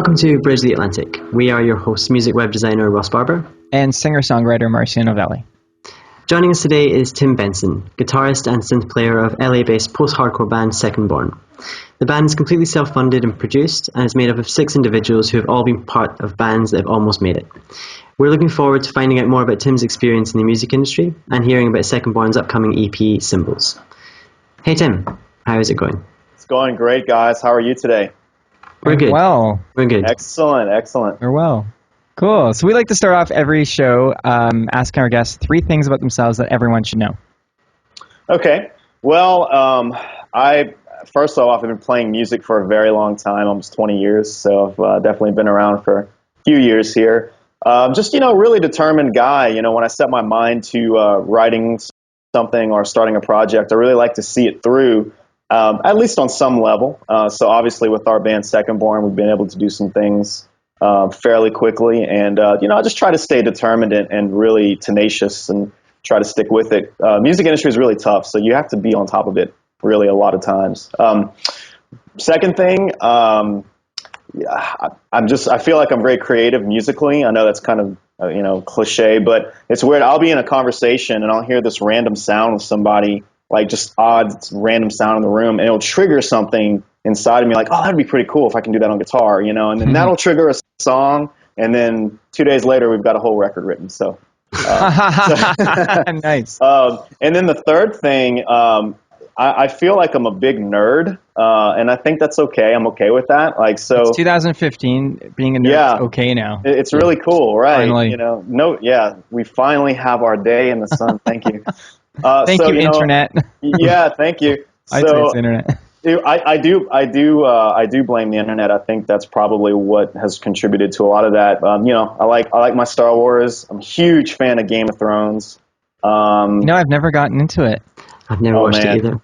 Welcome to Bridge the Atlantic. We are your hosts, music web designer Ross Barber and singer-songwriter Marcio and Tim. Joining us today is Tim Benson, guitarist and synth player of LA-based post-hardcore band SecondBorn. The band is completely self-funded and produced, and is made up of 6 individuals who have all been part of bands that have almost made it. We're looking forward to finding out more about Tim's experience in the music industry and hearing about SecondBorn's upcoming EP, Symbols. Hey Tim, how is it going? It's going great, guys. How are you today? We're good. Well. We're good. Excellent. We're well. Cool. So we like to start off every show asking our guests 3 things about themselves that everyone should know. Okay. Well, first off, I've been playing music for a very long time, almost 20 years. So I've definitely been around for a few years here. Just, really determined guy. When I set my mind to writing something or starting a project, I really like to see it through. At least on some level. So obviously with our band SecondBorn, we've been able to do some things fairly quickly. And, I just try to stay determined and really tenacious and try to stick with it. Music industry is really tough, so you have to be on top of it really a lot of times. Second thing, I feel like I'm very creative musically. I know that's kind of, cliche, but it's weird. I'll be in a conversation and I'll hear this random sound with somebody, like just odd random sound in the room, and it'll trigger something inside of me, like, oh, that'd be pretty cool if I can do that on guitar, and then that'll trigger a song, and then 2 days later we've got a whole record written. So nice. And then the third thing, I feel like I'm a big nerd, and I think that's okay. I'm okay with that. It's 2015, being a nerd is okay now. It's really cool, right? Finally. We finally have our day in the sun. Thank you. Thank you, Internet. Yeah, thank you. I'd say it's Internet. I do blame the Internet. I think that's probably what has contributed to a lot of that. I like my Star Wars. I'm a huge fan of Game of Thrones. I've never gotten into it. I've never watched it either.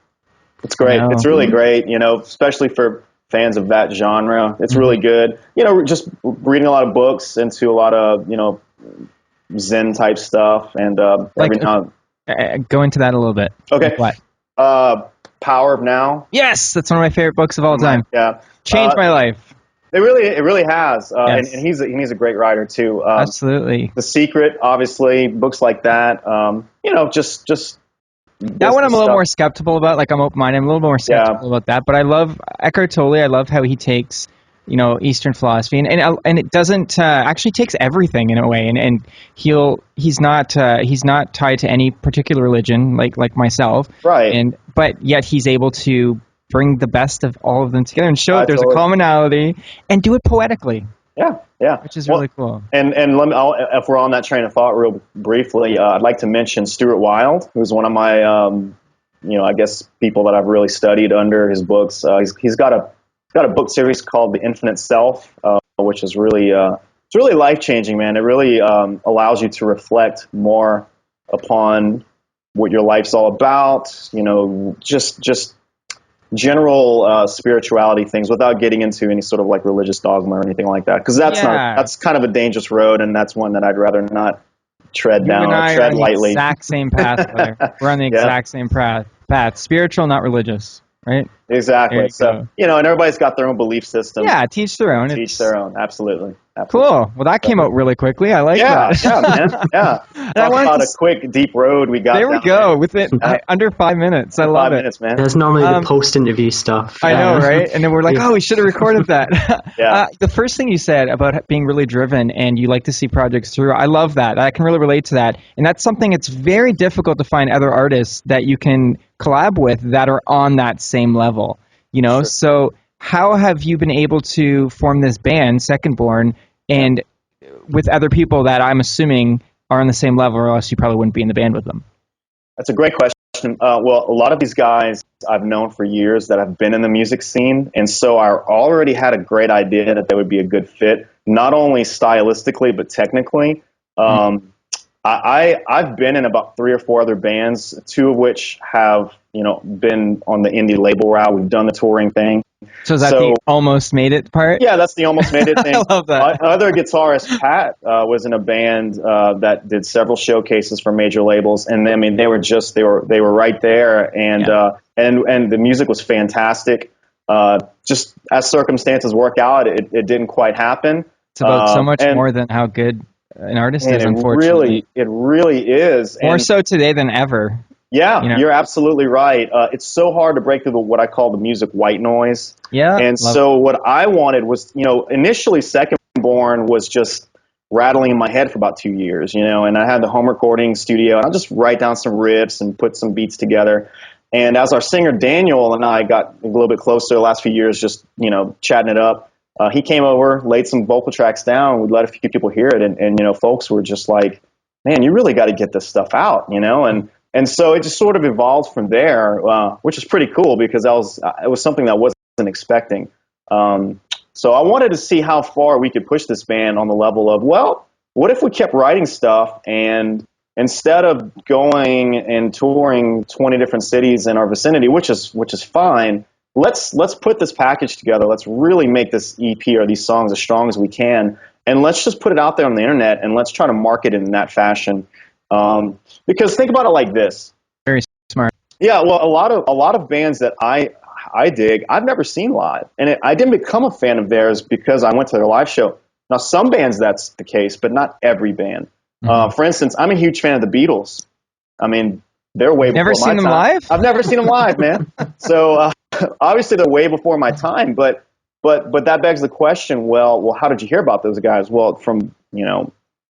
It's great. It's really great. Especially for fans of that genre. It's really good. Just reading a lot of books, into a lot of Zen type stuff, and every now. Go into that a little bit. Okay. What? Power of Now. Yes, that's one of my favorite books of all time. Yeah. Changed my life. It really has. Yes. And he's a great writer too. Absolutely. The Secret, obviously, books like that. Just that one I'm a little more skeptical about. Like, I'm open-minded. I'm a little more skeptical about that. But I love Eckhart Tolle. I love how he takes Eastern philosophy, and it doesn't actually takes everything in a way, and he's not tied to any particular religion like myself, right? But yet he's able to bring the best of all of them together and show that there's a commonality and do it poetically. Yeah, which is really cool. And if we're on that train of thought, real briefly, I'd like to mention Stuart Wilde, who's one of my I guess people that I've really studied under his books. He's got a book series called The Infinite Self, which is really it's really life-changing, man. It really allows you to reflect more upon what your life's all about, just general spirituality things without getting into any sort of like religious dogma or anything like that, because that's kind of a dangerous road, and that's one that I'd rather not tread down or tread lightly. The exact same path, Claire. We're on the exact same path. Spiritual, not religious. Right? Exactly. So, and everybody's got their own belief system. Yeah, teach their own. Absolutely. Cool. Well, that came out really quickly. I like that. Yeah, man. Yeah. Talk about a quick, deep road we got. There we go. Within under 5 minutes. I love it. 5 minutes, man. That's normally the post-interview stuff. I know, right? And then we're like, we should have recorded that. Yeah. The first thing you said about being really driven and you like to see projects through, I love that. I can really relate to that. And that's something it's very difficult to find other artists that you can collab with that are on that same level. Sure. So how have you been able to form this band, SecondBorn, and with other people that I'm assuming are on the same level, or else you probably wouldn't be in the band with them? That's a great question. Well, a lot of these guys I've known for years that have been in the music scene, and so I already had a great idea that they would be a good fit, not only stylistically but technically. I've been in about 3 or 4 other bands, 2 of which have been on the indie label route. We've done the touring thing. So is that the almost made it part? Yeah, that's the almost made it thing. I love that. Other guitarist, Pat, was in a band that did several showcases for major labels, and I mean they were right there, and the music was fantastic. just as circumstances work out, it didn't quite happen. It's about so much more than how good an artist is, unfortunately. It really is. More so today than ever. Yeah, you're absolutely right. It's so hard to break through what I call the music white noise. Yeah. And so what I wanted was, initially SecondBorn was just rattling in my head for about 2 years, and I had the home recording studio, and I'll just write down some riffs and put some beats together. And as our singer Daniel and I got a little bit closer the last few years, just, chatting it up, he came over, laid some vocal tracks down, we'd let a few people hear it, and folks were just like, man, you really got to get this stuff out, and so it just sort of evolved from there, which is pretty cool because it was something that I wasn't expecting. So I wanted to see how far we could push this band on the level of, well, what if we kept writing stuff, and instead of going and touring 20 different cities in our vicinity, which is fine, let's put this package together. Let's really make this EP or these songs as strong as we can, and let's just put it out there on the internet, and let's try to market it in that fashion. Because think about it like this. Very smart. Yeah, well, a lot of bands that I dig, I've never seen live, and I didn't become a fan of theirs because I went to their live show. Now, some bands that's the case, but not every band. For instance, I'm a huge fan of the Beatles. I mean, they're way before my time. Never seen them live? I've never seen them live, man. So obviously they're way before my time, but that begs the question. Well, how did you hear about those guys? Well, from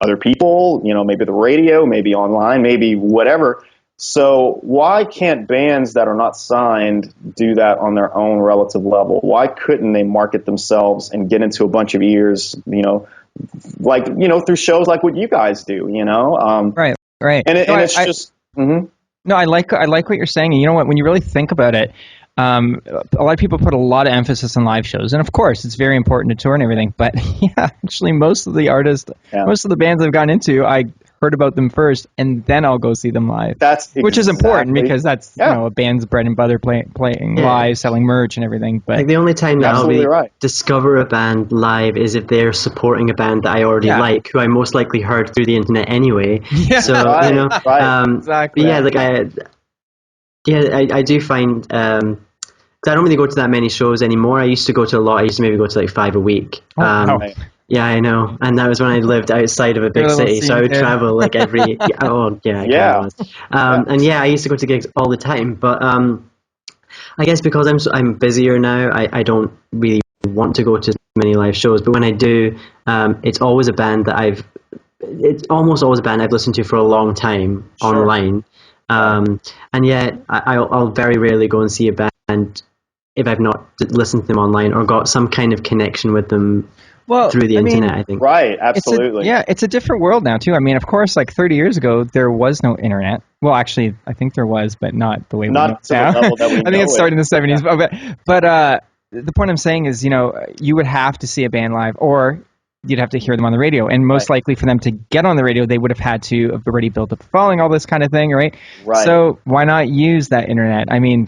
other people, maybe the radio, maybe online, maybe whatever. So why can't bands that are not signed do that on their own relative level? Why couldn't they market themselves and get into a bunch of ears, through shows like what you guys do, Right. And it's just... Mm-hmm. No, I like what you're saying. And you know what? When you really think about it, a lot of people put a lot of emphasis on live shows, and of course, it's very important to tour and everything. But yeah, actually, most of the artists, most of the bands I've gone into, I heard about them first, and then I'll go see them live. Which is important because that's a band's bread and butter, playing live, selling merch and everything. But like the only time that I'll really discover a band live is if they're supporting a band that I already like, who I most likely heard through the internet anyway. Yeah. So Exactly. I do find I don't really go to that many shows anymore. I used to go to a lot. I used to maybe go to like 5 a week. Yeah, I know. And that was when I lived outside of a big city, so I would travel like every... And I used to go to gigs all the time. But I guess because I'm busier now, I don't really want to go to many live shows. But when I do, it's always a band that it's almost always a band I've listened to for a long time online. And yet I'll very rarely go and see a band if I've not listened to them online or got some kind of connection with them through the internet, I think. Right, absolutely. It's a different world now, too. I mean, of course, like 30 years ago, there was no internet. Well, actually, I think there was, but not the way we know Not to the level that we know. I think it started in the 70s. Yeah. But the point I'm saying is, you would have to see a band live, or you'd have to hear them on the radio. And most likely for them to get on the radio, they would have had to have already built up a following, all this kind of thing, right? Right. So why not use that internet? I mean,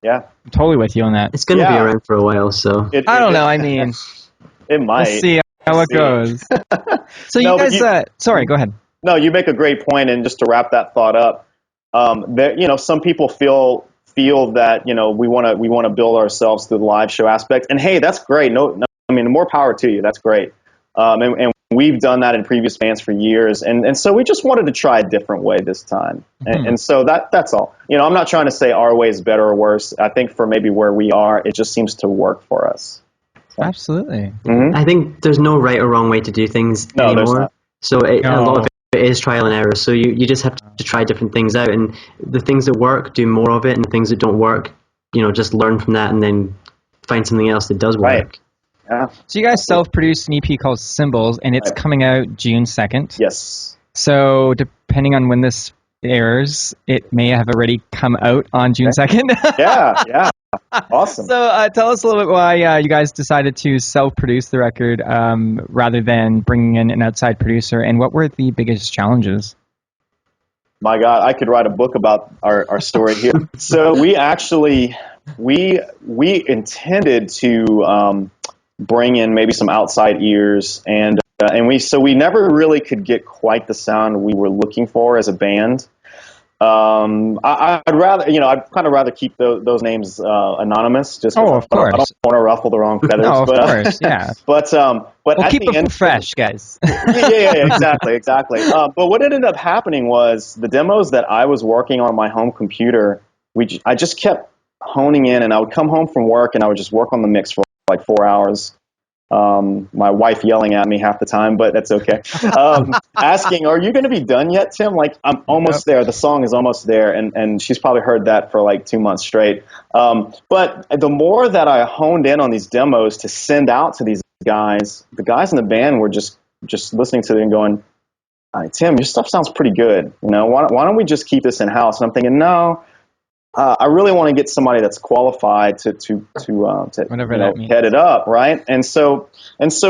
I'm totally with you on that. It's going to be around for a while, so... I don't know, I mean... It might. We'll see how it goes. So you guys... sorry, go ahead. No, you make a great point, and just to wrap that thought up, some people feel that, we want to build ourselves through the live show aspect. And hey, that's great. No, I mean, more power to you. That's great. And we've done that in previous bands for years. And so we just wanted to try a different way this time. And so that's all. I'm not trying to say our way is better or worse. I think for maybe where we are, it just seems to work for us. So. Absolutely. Mm-hmm. I think there's no right or wrong way to do things anymore. There's not. So a lot of it is trial and error. So you just have to try different things out. And the things that work, do more of it. And the things that don't work, just learn from that and then find something else that does work. Right. Yeah. So you guys self-produced an EP called Symbols, and it's coming out June 2nd. Yes. So depending on when this airs, it may have already come out on June 2nd. Yeah. Awesome. So tell us a little bit why you guys decided to self-produce the record rather than bringing in an outside producer, and what were the biggest challenges? My God, I could write a book about our story here. So we actually, we intended to bring in maybe some outside ears, and we never really could get quite the sound we were looking for as a band. I'd rather, I'd kind of rather keep those names anonymous, just because of course. I don't want to ruffle the wrong feathers. No, of course, yeah. But we'll keep them fresh, guys. yeah, exactly. But what ended up happening was the demos that I was working on my home computer. I just kept honing in, and I would come home from work and I would just work on the mix for like 4 hours. My wife yelling at me half the time, but that's okay. Asking, "Are you going to be done yet, Tim?" Like, I'm almost there. The song is almost there, and she's probably heard that for like 2 months straight. But the more that I honed in on these demos to send out to these guys, the guys in the band were just listening to it and going, "Tim, your stuff sounds pretty good. Why don't we just keep this in house?" And I'm thinking, no. I really want to get somebody that's qualified to head it up, right? And so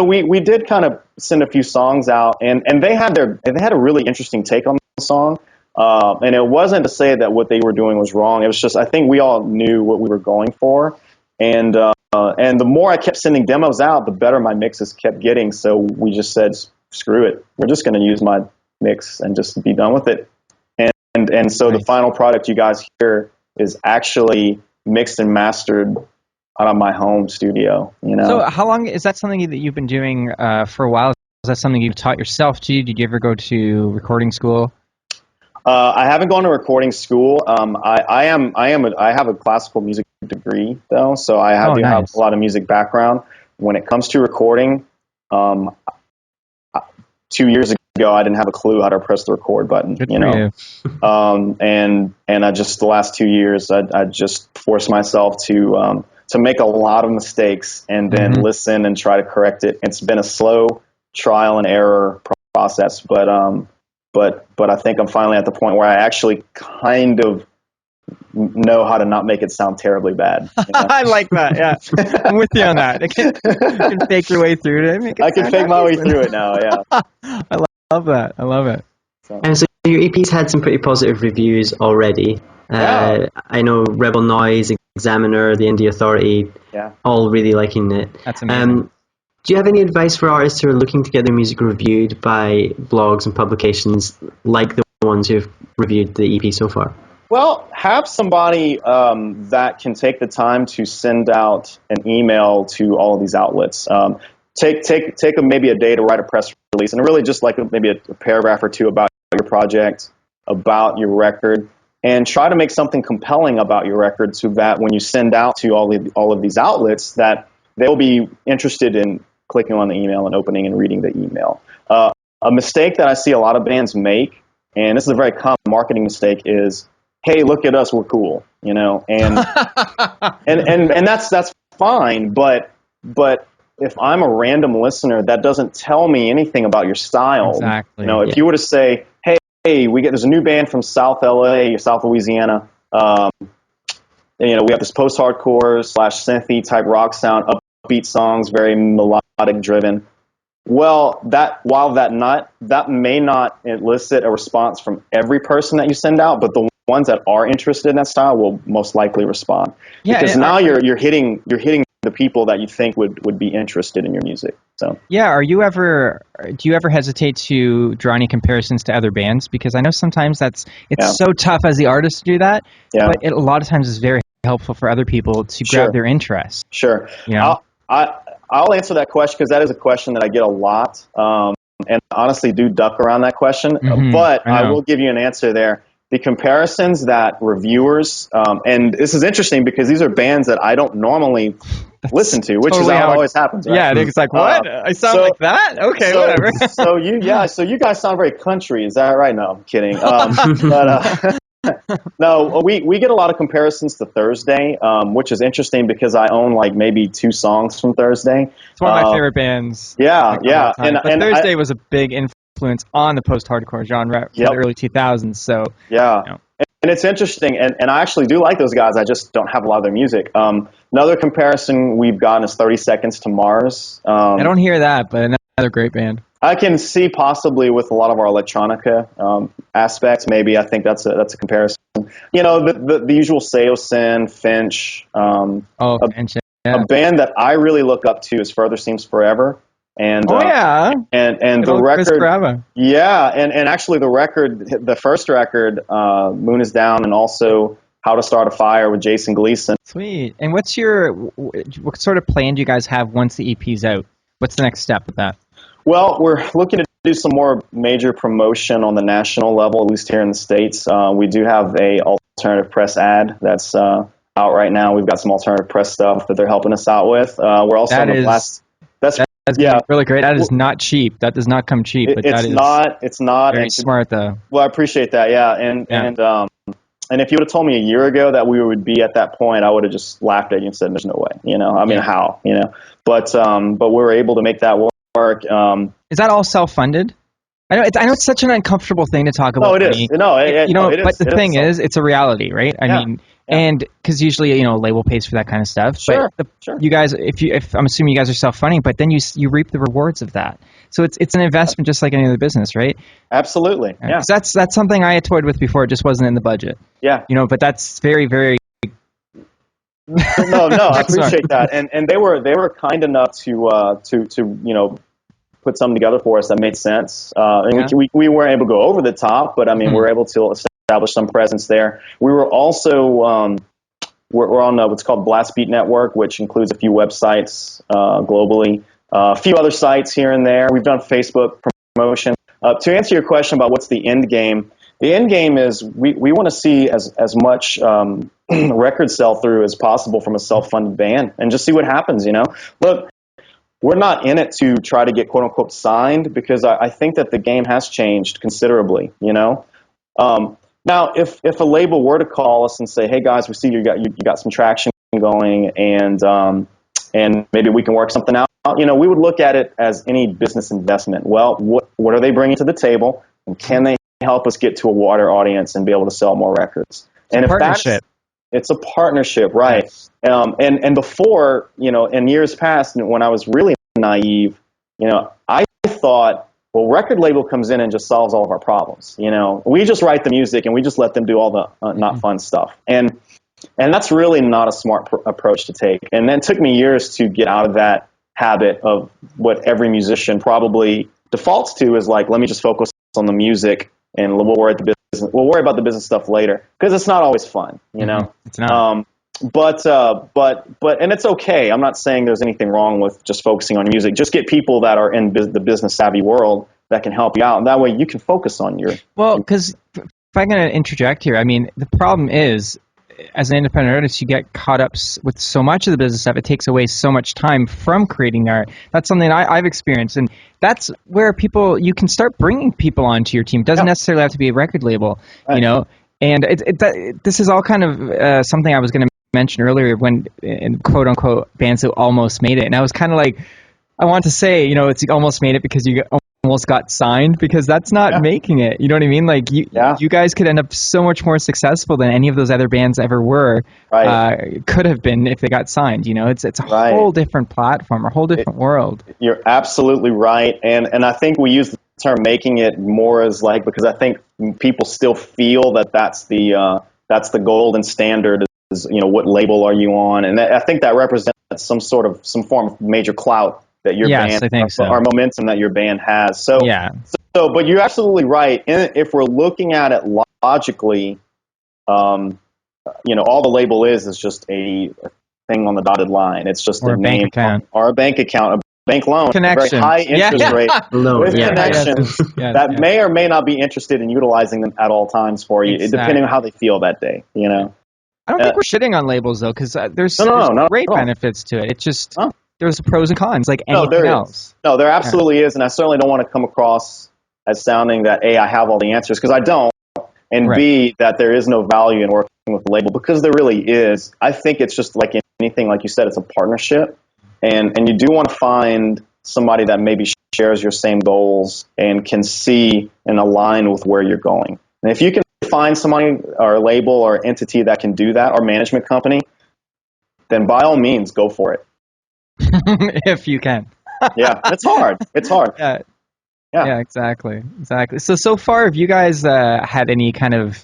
we did kind of send a few songs out, and they had a really interesting take on the song, and it wasn't to say that what they were doing was wrong. It was just I think we all knew what we were going for, and the more I kept sending demos out, the better my mixes kept getting. So we just said, screw it, we're just going to use my mix and just be done with it, and so the final product you guys hear is actually mixed and mastered out of my home studio. So how long is that something that you've been doing for a while? Is that something you've taught yourself to? Did you ever go to recording school? I haven't gone to recording school. I have a classical music degree though, so I have a lot of music background. When it comes to recording, 2 years ago, I didn't have a clue how to press the record button. Good for you. And I just the last 2 years, I just forced myself to make a lot of mistakes and then listen and try to correct it. It's been a slow trial and error process, but I think I'm finally at the point where I actually kind of know how to not make it sound terribly bad. I like that. Yeah, I'm with you on that. You can fake your way through it. I can fake my way through it now. Yeah. I love that. I love it. And so your EP's had some pretty positive reviews already. I know Rebel Noise, Examiner, The Indie Authority, all really liking it. That's amazing. Do you have any advice for artists who are looking to get their music reviewed by blogs and publications like the ones who've reviewed the EP so far? Well, have somebody that can take the time to send out an email to all of these outlets. Take maybe a day to write a press release, and really just like maybe a paragraph or two about your project, about your record, and try to make something compelling about your record so that when you send out to all of these outlets, that they'll be interested in clicking on the email and opening and reading the email. A mistake that I see a lot of bands make, and this is a very common marketing mistake, is, hey, look at us, we're cool, and that's fine, but if I'm a random listener, that doesn't tell me anything about your style. Exactly. If you were to say, hey, there's a new band from South LA or South Louisiana, we have this post-hardcore / synthy type rock sound, upbeat songs, very melodic driven. Well, that may not elicit a response from every person that you send out, but the ones that are interested in that style will most likely respond. Yeah, because now you're hitting the people that you think would be interested in your music. So yeah, do you ever hesitate to draw any comparisons to other bands? Because I know sometimes it's so tough as the artist to do that, but a lot of times it's very helpful for other people to grab their interest. Sure. I'll answer that question because that is a question that I get a lot, and honestly do duck around that question. But I will give you an answer there. The comparisons that reviewers, and this is interesting because these are bands that I don't normally listen to, which is how it always happens, right? Yeah, it's like, what? I sound like that? Okay, whatever. So you guys sound very country. Is that right? No, I'm kidding. No, we get a lot of comparisons to Thursday, which is interesting because I own like maybe 2 songs from Thursday. It's one of my favorite bands. Yeah. And Thursday was a big influence on the post-hardcore genre for the early 2000s. So and it's interesting, and I actually do like those guys. I just don't have a lot of their music. Another comparison we've gotten is 30 Seconds to Mars. I don't hear that, but another great band. I can see possibly with a lot of our electronica aspects. Maybe I think that's a comparison. The usual Seosin, Finch. Finch. A band that I really look up to is Further Seems Forever. And and the record, and actually the first record, Moon is Down, and also How to Start a Fire with Jason Gleason. Sweet. And what sort of plan do you guys have once the EP's out? What's the next step with that? Well, we're looking to do some more major promotion on the national level, at least here in the States. We do have a alternative press ad that's out right now. We've got some alternative press stuff that they're helping us out with. We're also on the blast. That's really great. That is not cheap. That does not come cheap. But it's not very smart though. Well, I appreciate that. Yeah, and if you would have told me a year ago that we would be at that point, I would have just laughed at you and said, "There's no way." I mean, how? But we were able to make that work. Is that all self-funded? I know it's such an uncomfortable thing to talk about. No, it is. But the thing is, it's a reality, right? I mean. And because usually, label pays for that kind of stuff. Sure. But you guys, if I'm assuming you guys are self-funding, but then you reap the rewards of that. So it's an investment just like any other business, right? Absolutely. Yeah. That's something I had toyed with before. It just wasn't in the budget. Yeah. But that's very, very. No, I appreciate that. And they were kind enough to put something together for us that made sense. We weren't able to go over the top, but I mean, we were able to establish some presence there. We were also we're on what's called Blast Beat Network, which includes a few websites globally, a few other sites here and there. We've done Facebook promotion. To answer your question about what's the end game, the end game is we want to see as much record sell through as possible from a self-funded band, and just see what happens. Look, we're not in it to try to get quote unquote signed, because I think that the game has changed considerably. Now, if a label were to call us and say, "Hey guys, we see you got some traction going, and maybe we can work something out," we would look at it as any business investment. Well, what are they bringing to the table, and can they help us get to a wider audience and be able to sell more records? And if partnership. It's a partnership, right? Yes. And before, in years past, when I was really naive, I thought, well, record label comes in and just solves all of our problems. We just write the music and we just let them do all the not fun stuff. And that's really not a smart approach to take. And then it took me years to get out of that habit of what every musician probably defaults to, is like, let me just focus on the music and we'll worry about the business stuff later, because it's not always fun, It's not. But and it's okay. I'm not saying there's anything wrong with just focusing on music. Just get people that are in the business savvy world that can help you out, and that way you can focus on your. Well, because if I'm going to interject here, I mean, the problem is, as an independent artist, you get caught up with so much of the business stuff. It takes away so much time from creating art. That's something I've experienced, and that's where you can start bringing people onto your team. It doesn't necessarily have to be a record label, right. And this is all kind of something I was going to mention earlier when, in quote unquote, bands that almost made it, and I was kind of like, I want to say, it's almost made it because you almost got signed, because that's not making it. You know what I mean? Like you guys could end up so much more successful than any of those other bands ever were. Right. Could have been if they got signed. It's a whole different platform, a whole different world. You're absolutely right, and I think we use the term "making it" more as like, because I think people still feel that that's the golden standard. Is, what label are you on? And I think that represents some form of major clout that your band, I think so. Or momentum that your band has. So, but you're absolutely right. If we're looking at it logically, all the label is just a thing on the dotted line. It's just a name account, or a bank account, a bank loan, connection, a very high interest rate with connections that may or may not be interested in utilizing them at all times for you, depending on how they feel that day. I don't think we're shitting on labels, though, because there's great benefits to it. It's just there's pros and cons, like anything else. No, there absolutely is, and I certainly don't want to come across as sounding that A, I have all the answers, because I don't, and B, that there is no value in working with the label, because there really is. I think it's just like anything, like you said, it's a partnership, and you do want to find somebody that maybe shares your same goals and can see and align with where you're going. And if you can find somebody or a label or entity that can do that, or management company, then by all means go for it. If you can. Yeah, it's hard. Yeah, exactly. So far, have you guys had any kind of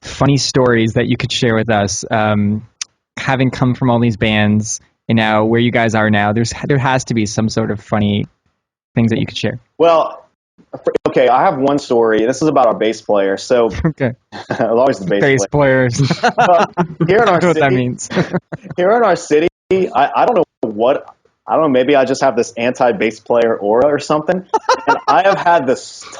funny stories that you could share with us, having come from all these bands and now where you guys are now? There has to be some sort of funny things that you could share. Well, okay, I have one story. This is about our bass player. So, okay, always the bass players. Here in our city, what that means. Here in our city, I don't know what. I don't know. Maybe I just have this anti-bass player aura or something. And I have had the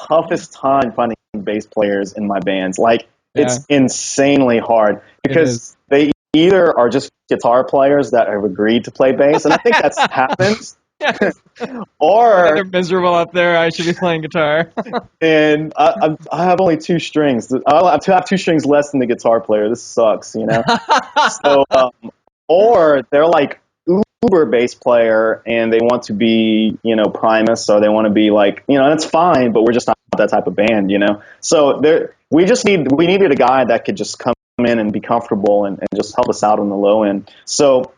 toughest time finding bass players in my bands. Like, it's insanely hard because they either are just guitar players that have agreed to play bass, and I think that happens. Yes. Or they're miserable up there. I should be playing guitar. And I have only 2 strings. I have 2 strings less than the guitar player. This sucks, you know. So, or they're like uber bass player, and they want to be, you know, Primus, or they want to be like, you know, that's fine, but we're just not that type of band, you know. So we needed a guy that could just come in and be comfortable and just help us out on the low end. So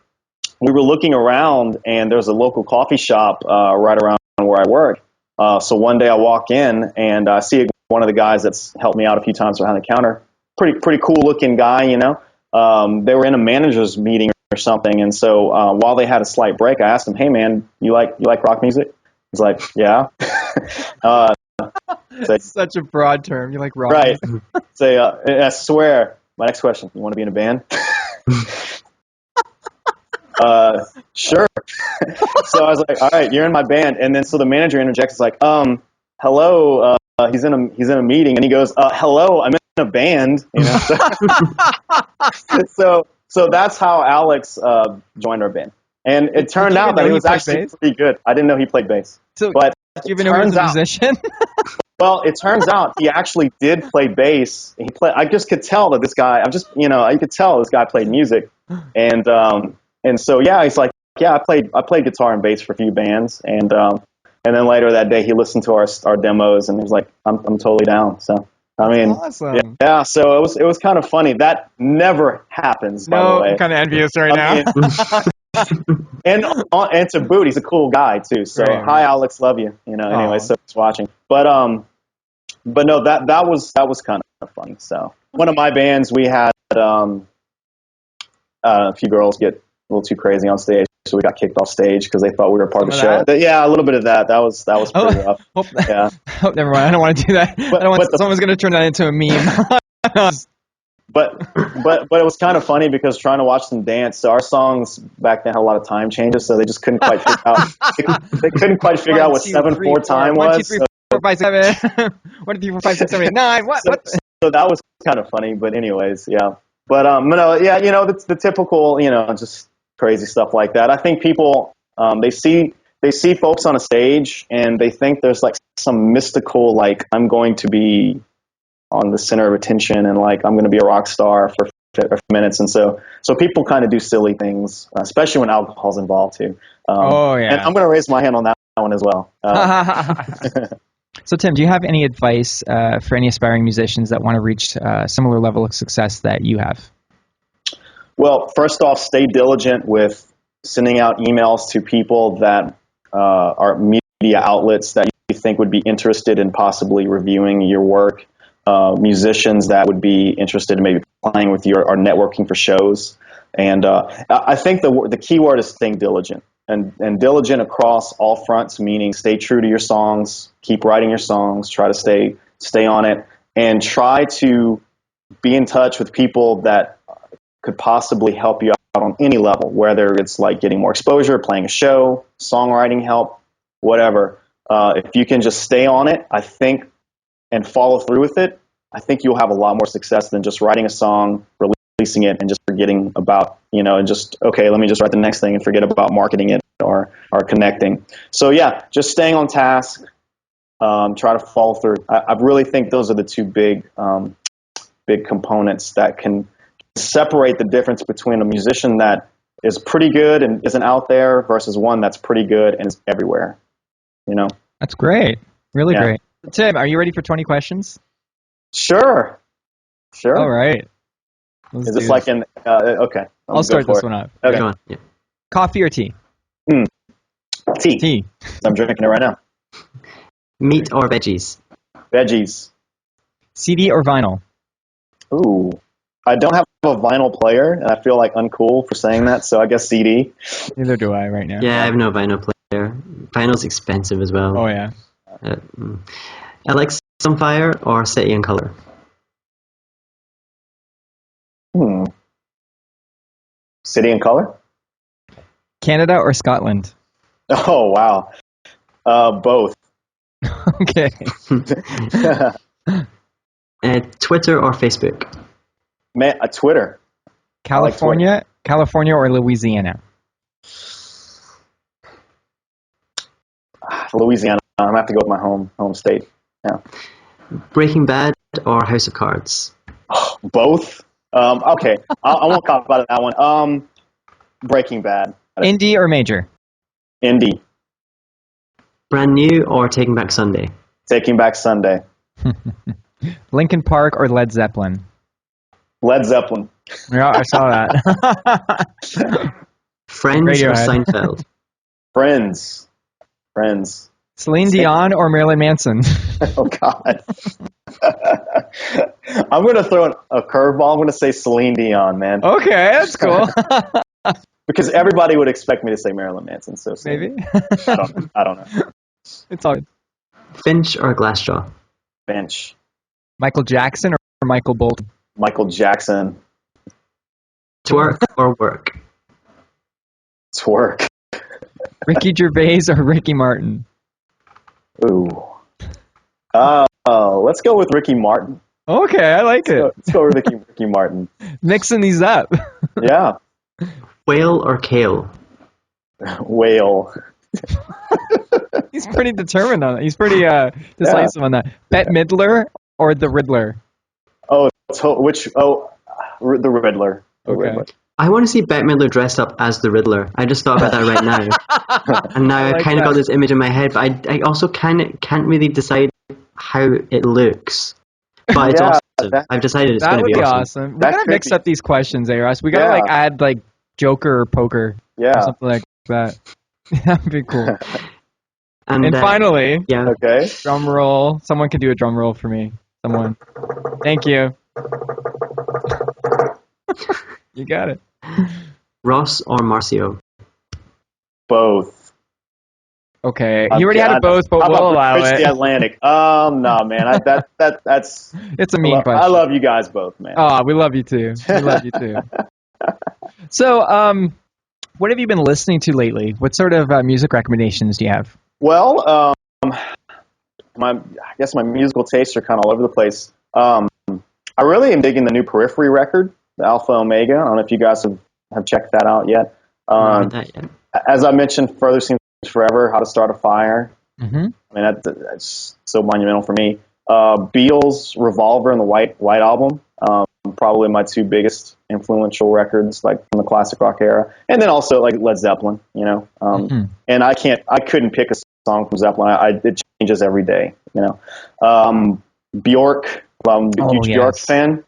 we were looking around, and there's a local coffee shop right around where I work. So one day I walk in, and I see one of the guys that's helped me out a few times behind the counter. Pretty cool looking guy, you know. They were in a manager's meeting or something, and so while they had a slight break, I asked him, "Hey man, you like rock music?" He's like, "Yeah." It's such a broad term. You like rock? Right. Say, I swear. My next question: you want to be in a band? Sure. So I was like, all right, you're in my band. And then so the manager interjects, like, hello, he's in a meeting, and he goes, hello, I'm in a band, you know. So that's how Alex joined our band. And it turned out that he was actually pretty good. I didn't know he played bass. So but you even know he was a musician? Well, it turns out he actually did play bass. I just could tell that this guy, you could tell this guy played music. And so, yeah, he's like, yeah, I played guitar and bass for a few bands. And then later that day, he listened to our demos, and he was like, I'm totally down. So, I mean, awesome. Yeah. So it was kind of funny. That never happens, by the way. I'm kind of envious right now. And to boot, he's a cool guy too. So right. Hi, Alex, love you. You know, anyway, so he's watching. But no, that was kind of funny. So one of my bands, we had a few girls get a little too crazy on stage, so we got kicked off stage because they thought we were part of the show. Yeah, a little bit of that. That was pretty rough. Yeah. Oh, never mind. I don't want to do that. Someone's going to turn that into a meme. But it was kind of funny because trying to watch them dance. So our songs back then had a lot of time changes, so they just couldn't quite figure out. They couldn't quite figure out what 7/4 time was. 1, 2, 3, 4, 5, 6, 7. 1, 2, 3, 4, 5, 6, 7, 8, 9. What? So that was kind of funny. But anyways, yeah. But no, yeah, you know, the typical, you know, just crazy stuff like that. I think people they see folks on a stage, and they think there's like some mystical, like, I'm going to be on the center of attention, and like I'm going to be a rock star for a few minutes. And so people kind of do silly things, especially when alcohol's involved too. And I'm going to raise my hand on that one as well. So Tim, do you have any advice for any aspiring musicians that want to reach a similar level of success that you have? Well, first off, stay diligent with sending out emails to people that are media outlets that you think would be interested in possibly reviewing your work. Musicians that would be interested in maybe playing with you or networking for shows. And I think the key word is staying diligent, and diligent across all fronts, meaning stay true to your songs, keep writing your songs, try to stay on it, and try to be in touch with people that could possibly help you out on any level, whether it's like getting more exposure, playing a show, songwriting help, whatever. If you can just stay on it, I think, and follow through with it, I think you'll have a lot more success than just writing a song, releasing it, and just forgetting about, you know, and just, okay, let me just write the next thing and forget about marketing it or connecting. So yeah, just staying on task, try to follow through. I really think those are the two big components that can separate the difference between a musician that is pretty good and isn't out there versus one that's pretty good and is everywhere, you know? That's great. Really great. Tim, are you ready for 20 questions? Sure. All right. Is this like an okay? I'll start this one up. Okay. Go on. Yeah. Coffee or tea? Tea. I'm drinking it right now. Meat or veggies? Veggies. CD or vinyl? Ooh, I don't have a vinyl player, and I feel like uncool for saying that, so I guess CD. Neither do I right now. Yeah, I have no vinyl Vinyl's expensive as well. Oh yeah. Alexa on Fire or City and Color? City and Color? Canada or Scotland? Oh, wow. Both. Okay. Twitter or Facebook? Twitter. California, like Twitter. California or Louisiana? Louisiana. I'm gonna have to go with my home state. Yeah. Breaking Bad or House of Cards? Both. Okay. I won't talk about that one. Breaking Bad. Indie or major? Indie. Brand New or Taking Back Sunday? Taking Back Sunday. Linkin Park or Led Zeppelin? Led Zeppelin. Yeah, I saw that. Friends or Seinfeld? Friends. Celine Dion or Marilyn Manson? Oh, God. I'm going to throw a curveball. I'm going to say Celine Dion, man. Okay, that's cool. Because everybody would expect me to say Marilyn Manson. So maybe. I don't know. It's all good. Finch or Glassjaw? Finch. Michael Jackson or Michael Bolton? Michael Jackson. Twerk or Work? Twerk. Ricky Gervais or Ricky Martin? Ooh. Let's go with Ricky Martin. Okay, I like it. Let's go with Ricky Martin. Mixing these up. Yeah. Whale or Kale? Whale. He's pretty determined on it. He's pretty decisive on that. Bette Midler or the Riddler? Oh, the Riddler. Okay. Riddler. I want to see Bette Midler dressed up as the Riddler. I just thought about that right now. And now I kind of got this image in my head, but I also can't really decide how it looks. But it's awesome. I've decided it's going to be awesome. We gotta mix up these questions, Ross. We gotta add like Joker or Poker. Yeah. Or something like that. That would be cool. And And finally, Okay. drum roll. Someone can do a drum roll for me. Someone. Thank you. You got it. Ross or Marcio? Both. Okay. You already had it both, but we'll allow it. The Atlantic. No, man. That's. It's a mean question. I love you guys both, man. Oh, we love you too. We love you too. So, what have you been listening to lately? What sort of music recommendations do you have? Well, I guess my musical tastes are kind of all over the place. I really am digging the new Periphery record, the Alpha Omega. I don't know if you guys have checked that out yet. As I mentioned, Further Seems Forever, How to Start a Fire. Mm-hmm. I mean, that's so monumental for me. Beals' Revolver and the White Album, probably my two biggest influential records, like from the classic rock era, and then also like Led Zeppelin, you know. And I couldn't pick a song from Zeppelin. It changes every day, you know. Bjork, I'm a huge Bjork fan.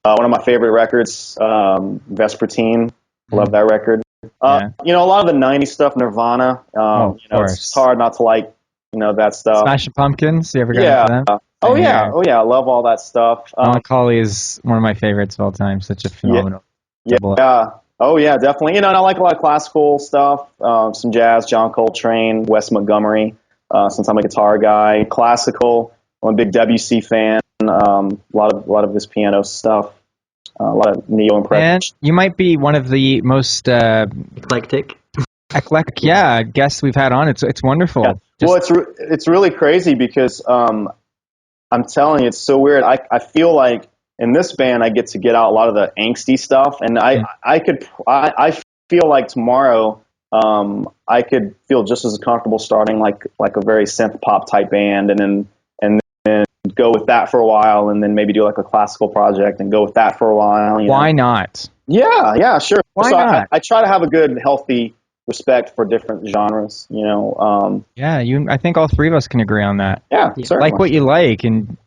One of my favorite records, Vespertine. Love that record. You know, a lot of the '90s stuff, Nirvana. You know, it's hard not to like, you know, that stuff. Smashing Pumpkins. You ever got into them? Oh yeah, I love all that stuff. Melancholy is one of my favorites of all time. Such a phenomenal. Yeah. Oh yeah, definitely. You know, and I like a lot of classical stuff, some jazz, John Coltrane, Wes Montgomery. Since I'm a guitar guy, classical. I'm a big Debussy fan. A lot of his piano stuff. A lot of neo-impression. And you might be one of the most Eclectic. Guests we've had on. It's wonderful. Yeah. Well, it's really crazy because I'm telling you, it's so weird. I feel like in this band I get to get out a lot of the angsty stuff, and I feel like tomorrow I could feel just as comfortable starting like a very synth pop type band, and then go with that for a while, and then maybe do like a classical project and go with that for a while. Why not? Yeah, sure. Why not? I try to have a good, healthy respect for different genres, you know. I think all three of us can agree on that. Yeah, certainly. Like what you like, and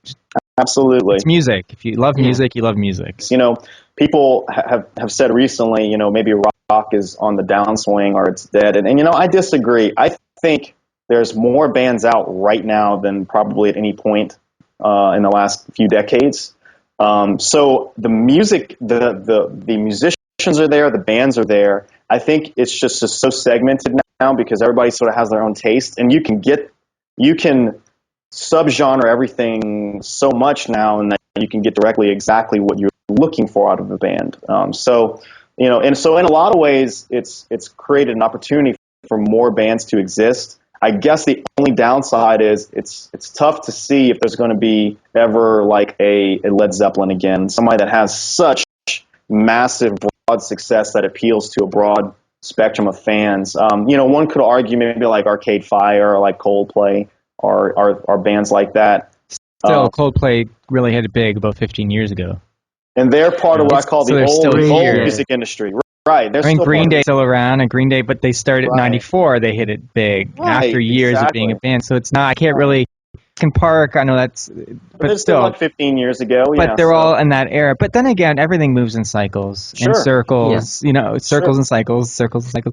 absolutely, it's music. If you love music, you love music. You know, people have said recently, you know, maybe rock is on the downswing or it's dead, and you know, I disagree. I think there's more bands out right now than probably at any point in the last few decades. So the music, the musicians are there, the bands are there. I think it's just so segmented because everybody sort of has their own taste, and you can subgenre everything so much now, and that you can get directly exactly what you're looking for out of a band. So in a lot of ways, it's created an opportunity for more bands to exist. I guess the only downside is it's tough to see if there's going to be ever like a Led Zeppelin again, somebody that has such massive, broad success that appeals to a broad spectrum of fans. One could argue maybe like Arcade Fire or like Coldplay or bands like that. Still, Coldplay really hit it big about 15 years ago. And they're part of what I call the old music industry. Right. Green Day's still around, and Green Day, but they started in 94. They hit it big after years of being a band. So it's not, I can't really, Linkin Park, I know that's, but it's still like 15 years ago. But they're all in that era. But then again, everything moves in cycles, in circles, circles and cycles.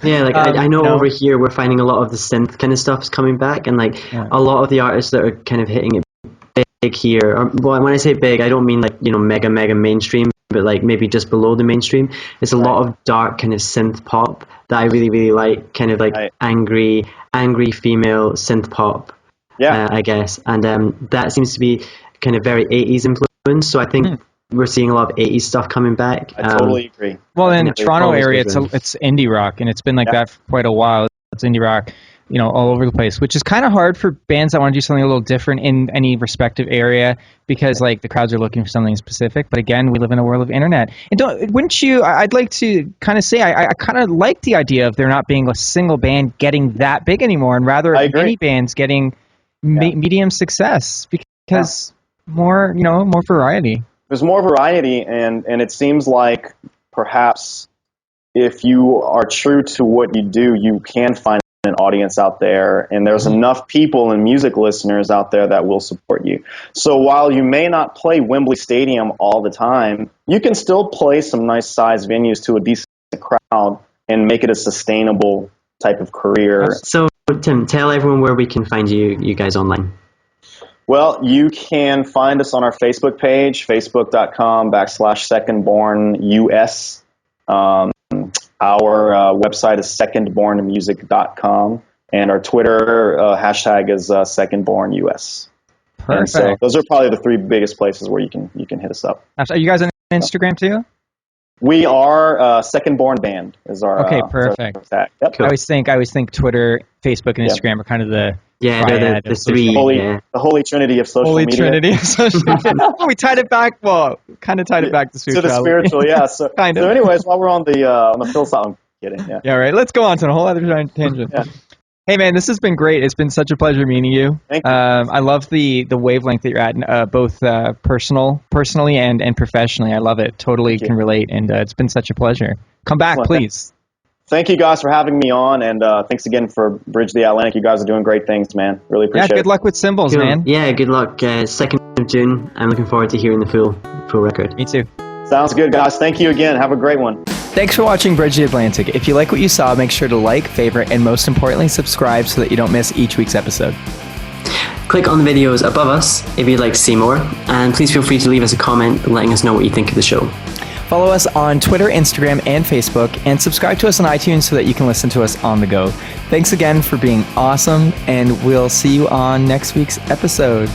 Yeah, like I know over here we're finding a lot of the synth kind of stuff is coming back, and like a lot of the artists that are kind of hitting it big here. Well, when I say big, I don't mean like mega mainstream, but like maybe just below the mainstream. It's a lot of dark kind of synth pop that I really, really like, kind of like angry female synth pop, I guess. And that seems to be kind of very 80s influence. So I think we're seeing a lot of 80s stuff coming back. I totally agree. Well, in the Toronto area, it's indie rock, and it's been like that for quite a while. It's indie rock, all over the place, which is kind of hard for bands that want to do something a little different in any respective area, because like the crowds are looking for something specific. But again, we live in a world of internet. And wouldn't you, I'd like to kind of say, I kind of like the idea of there not being a single band getting that big anymore, and rather many bands getting medium success, because more variety. There's more variety, and it seems like perhaps if you are true to what you do, you can find an audience out there, and there's enough people and music listeners out there that will support you. So while you may not play Wembley Stadium all the time, you can still play some nice sized venues to a decent crowd and make it a sustainable type of career. So Tim, tell everyone where we can find you guys online. Well, you can find us on our Facebook page, facebook.com/SecondBornUS. Our website is secondbornmusic.com, and our Twitter hashtag is SecondBornUS. Perfect. And so those are probably the three biggest places where you can hit us up. Are you guys on Instagram too? We are SecondBorn Band is our perfect. Our tag. Yep. Cool. I always think Twitter, Facebook, and Instagram are kind of the they're the three. The holy trinity of social media. Trinity of social media. We tied it back. Well, kind of tied it back to spirituality. To the spiritual, yeah. So, kind of. So anyways, while we're on the philosophical, I'm kidding. Yeah, right. Let's go on to a whole other tangent. Hey man, this has been great. It's been such a pleasure meeting you. Thank you. I love the wavelength that you're at, both personally and professionally. I love it. Totally can relate, and it's been such a pleasure. Come back, please. Thank you guys for having me on, and thanks again for Bridge the Atlantic. You guys are doing great things, man. Really appreciate it. Yeah, good luck with Symbols, man. Yeah, good luck. 2nd of June. I'm looking forward to hearing the full record. Me too. Sounds good, guys. Thank you again. Have a great one. Thanks for watching Bridge the Atlantic. If you like what you saw, make sure to like, favorite, and most importantly, subscribe so that you don't miss each week's episode. Click on the videos above us if you'd like to see more, and please feel free to leave us a comment letting us know what you think of the show. Follow us on Twitter, Instagram, and Facebook, and subscribe to us on iTunes so that you can listen to us on the go. Thanks again for being awesome, and we'll see you on next week's episode.